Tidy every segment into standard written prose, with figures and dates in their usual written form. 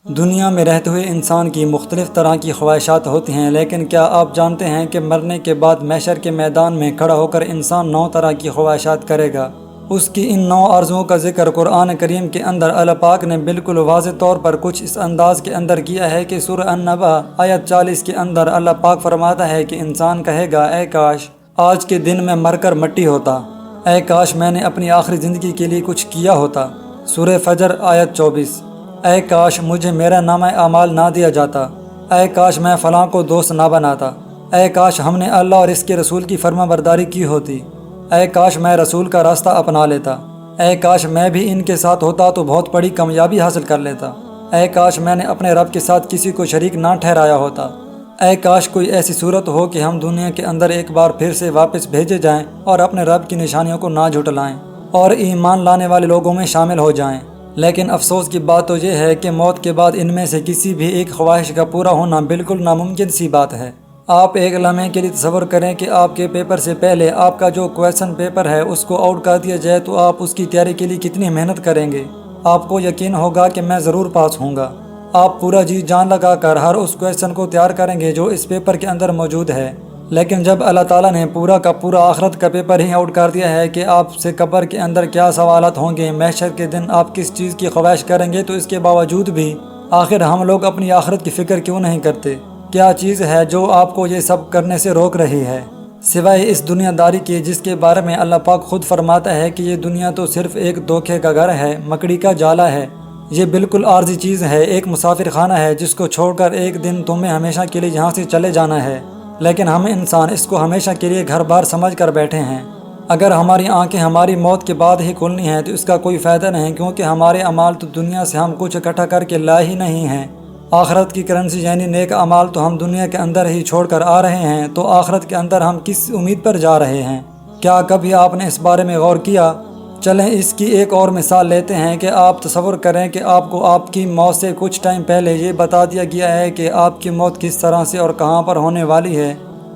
دنیا میں رہتے ہوئے انسان کی مختلف طرح کی خواہشات ہوتی ہیں، لیکن کیا آپ جانتے ہیں کہ مرنے کے بعد محشر کے میدان میں کھڑا ہو کر انسان 9 طرح کی خواہشات کرے گا؟ اس کی ان 9 آرزوؤں کا ذکر قرآن کریم کے اندر اللہ پاک نے بالکل واضح طور پر کچھ اس انداز کے اندر کیا ہے کہ سورہ النبأ آیت 40 کے اندر اللہ پاک فرماتا ہے کہ انسان کہے گا، اے کاش آج کے دن میں مر کر مٹی ہوتا، اے کاش میں نے اپنی آخری زندگی کے لیے کچھ کیا ہوتا۔ سورہ فجر آیت 24، اے کاش مجھے میرا نامہ اعمال نہ دیا جاتا، اے کاش میں فلاں کو دوست نہ بناتا، اے کاش ہم نے اللہ اور اس کے رسول کی فرما برداری کی ہوتی، اے کاش میں رسول کا راستہ اپنا لیتا، اے کاش میں بھی ان کے ساتھ ہوتا تو بہت بڑی کامیابی حاصل کر لیتا، اے کاش میں نے اپنے رب کے ساتھ کسی کو شریک نہ ٹھہرایا ہوتا، اے کاش کوئی ایسی صورت ہو کہ ہم دنیا کے اندر ایک بار پھر سے واپس بھیجے جائیں اور اپنے رب کی نشانیوں کو نہ جھٹلائیں اور ایمان لانے والے لوگوں میں شامل ہو جائیں۔ لیکن افسوس کی بات تو یہ ہے کہ موت کے بعد ان میں سے کسی بھی ایک خواہش کا پورا ہونا بالکل ناممکن سی بات ہے۔ آپ ایک لمحے کے لیے تصور کریں کہ آپ کے پیپر سے پہلے آپ کا جو کویسچن پیپر ہے اس کو آؤٹ کر دیا جائے تو آپ اس کی تیاری کے لیے کتنی محنت کریں گے؟ آپ کو یقین ہوگا کہ میں ضرور پاس ہوں گا۔ آپ پورا جی جان لگا کر ہر اس کویسچن کو تیار کریں گے جو اس پیپر کے اندر موجود ہے۔ لیکن جب اللہ تعالیٰ نے پورا کا پورا آخرت کا پیپر ہی آؤٹ کر دیا ہے کہ آپ سے قبر کے اندر کیا سوالات ہوں گے، محشر کے دن آپ کس چیز کی خواہش کریں گے، تو اس کے باوجود بھی آخر ہم لوگ اپنی آخرت کی فکر کیوں نہیں کرتے؟ کیا چیز ہے جو آپ کو یہ سب کرنے سے روک رہی ہے، سوائے اس دنیا داری کے جس کے بارے میں اللہ پاک خود فرماتا ہے کہ یہ دنیا تو صرف ایک دھوکے کا گھر ہے، مکڑی کا جالا ہے، یہ بالکل عارضی چیز ہے، ایک مسافر خانہ ہے جس کو چھوڑ کر ایک دن تمہیں ہمیشہ کے لیے یہاں سے چلے جانا ہے۔ لیکن ہم انسان اس کو ہمیشہ کے لیے گھر بار سمجھ کر بیٹھے ہیں۔ اگر ہماری آنکھیں ہماری موت کے بعد ہی کھلنی ہیں تو اس کا کوئی فائدہ نہیں، کیونکہ ہمارے اعمال تو دنیا سے ہم کچھ اکٹھا کر کے لائے ہی نہیں ہیں۔ آخرت کی کرنسی یعنی نیک اعمال تو ہم دنیا کے اندر ہی چھوڑ کر آ رہے ہیں، تو آخرت کے اندر ہم کس امید پر جا رہے ہیں؟ کیا کبھی آپ نے اس بارے میں غور کیا؟ چلیں اس کی ایک اور مثال لیتے ہیں کہ آپ تصور کریں کہ آپ کو آپ کی موت سے کچھ ٹائم پہلے یہ بتا دیا گیا ہے کہ آپ کی موت کس طرح سے اور کہاں پر ہونے والی ہے۔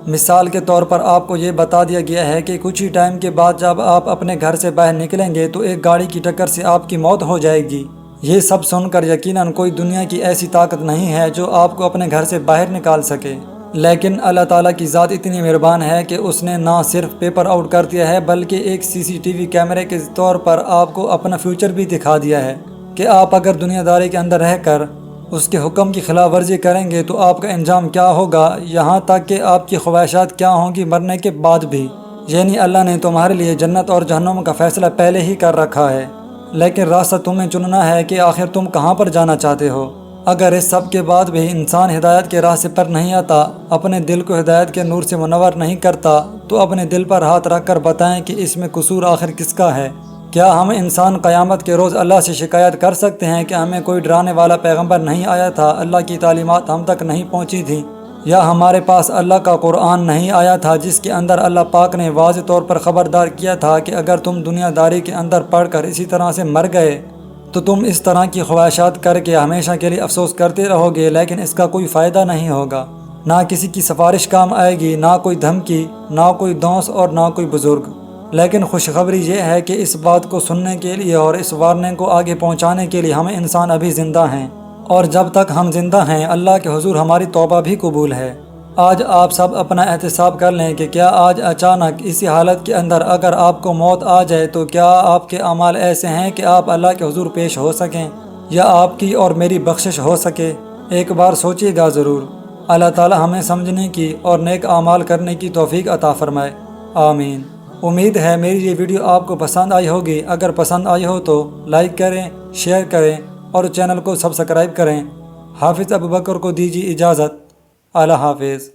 مثال کے طور پر آپ کو یہ بتا دیا گیا ہے کہ کچھ ہی ٹائم کے بعد جب آپ اپنے گھر سے باہر نکلیں گے تو ایک گاڑی کی ٹکر سے آپ کی موت ہو جائے گی۔ یہ سب سن کر یقیناً کوئی دنیا کی ایسی طاقت نہیں ہے جو آپ کو اپنے گھر سے باہر نکال سکے، لیکن اللہ تعالیٰ کی ذات اتنی مہربان ہے کہ اس نے نہ صرف پیپر آؤٹ کر دیا ہے بلکہ ایک CCTV کیمرے کے طور پر آپ کو اپنا فیوچر بھی دکھا دیا ہے کہ آپ اگر دنیا داری کے اندر رہ کر اس کے حکم کی خلاف ورزی کریں گے تو آپ کا انجام کیا ہوگا، یہاں تک کہ آپ کی خواہشات کیا ہوں گی مرنے کے بعد بھی۔ یعنی اللہ نے تمہارے لیے جنت اور جہنم کا فیصلہ پہلے ہی کر رکھا ہے، لیکن راستہ تمہیں چننا ہے کہ آخر تم کہاں پر جانا چاہتے ہو۔ اگر اس سب کے بعد بھی انسان ہدایت کے راستے پر نہیں آتا، اپنے دل کو ہدایت کے نور سے منور نہیں کرتا، تو اپنے دل پر ہاتھ رکھ کر بتائیں کہ اس میں قصور آخر کس کا ہے؟ کیا ہم انسان قیامت کے روز اللہ سے شکایت کر سکتے ہیں کہ ہمیں کوئی ڈرانے والا پیغمبر نہیں آیا تھا، اللہ کی تعلیمات ہم تک نہیں پہنچی تھیں، یا ہمارے پاس اللہ کا قرآن نہیں آیا تھا جس کے اندر اللہ پاک نے واضح طور پر خبردار کیا تھا کہ اگر تم دنیا داری کے اندر پڑھ کر اسی طرح سے مر گئے تو تم اس طرح کی خواہشات کر کے ہمیشہ کے لیے افسوس کرتے رہو گے، لیکن اس کا کوئی فائدہ نہیں ہوگا، نہ کسی کی سفارش کام آئے گی، نہ کوئی دھمکی، نہ کوئی دوست اور نہ کوئی بزرگ۔ لیکن خوشخبری یہ ہے کہ اس بات کو سننے کے لیے اور اس وارننگ کو آگے پہنچانے کے لیے ہم انسان ابھی زندہ ہیں، اور جب تک ہم زندہ ہیں اللہ کے حضور ہماری توبہ بھی قبول ہے۔ آج آپ سب اپنا احتساب کر لیں کہ کیا آج اچانک اسی حالت کے اندر اگر آپ کو موت آ جائے تو کیا آپ کے اعمال ایسے ہیں کہ آپ اللہ کے حضور پیش ہو سکیں یا آپ کی اور میری بخشش ہو سکے؟ ایک بار سوچیے گا ضرور۔ اللہ تعالی ہمیں سمجھنے کی اور نیک اعمال کرنے کی توفیق عطا فرمائے، آمین۔ امید ہے میری یہ ویڈیو آپ کو پسند آئی ہوگی۔ اگر پسند آئی ہو تو لائک کریں، شیئر کریں اور چینل کو سبسکرائب کریں۔ حافظ ابوبکر کو دیجیے اجازت۔ اللہ حافظ۔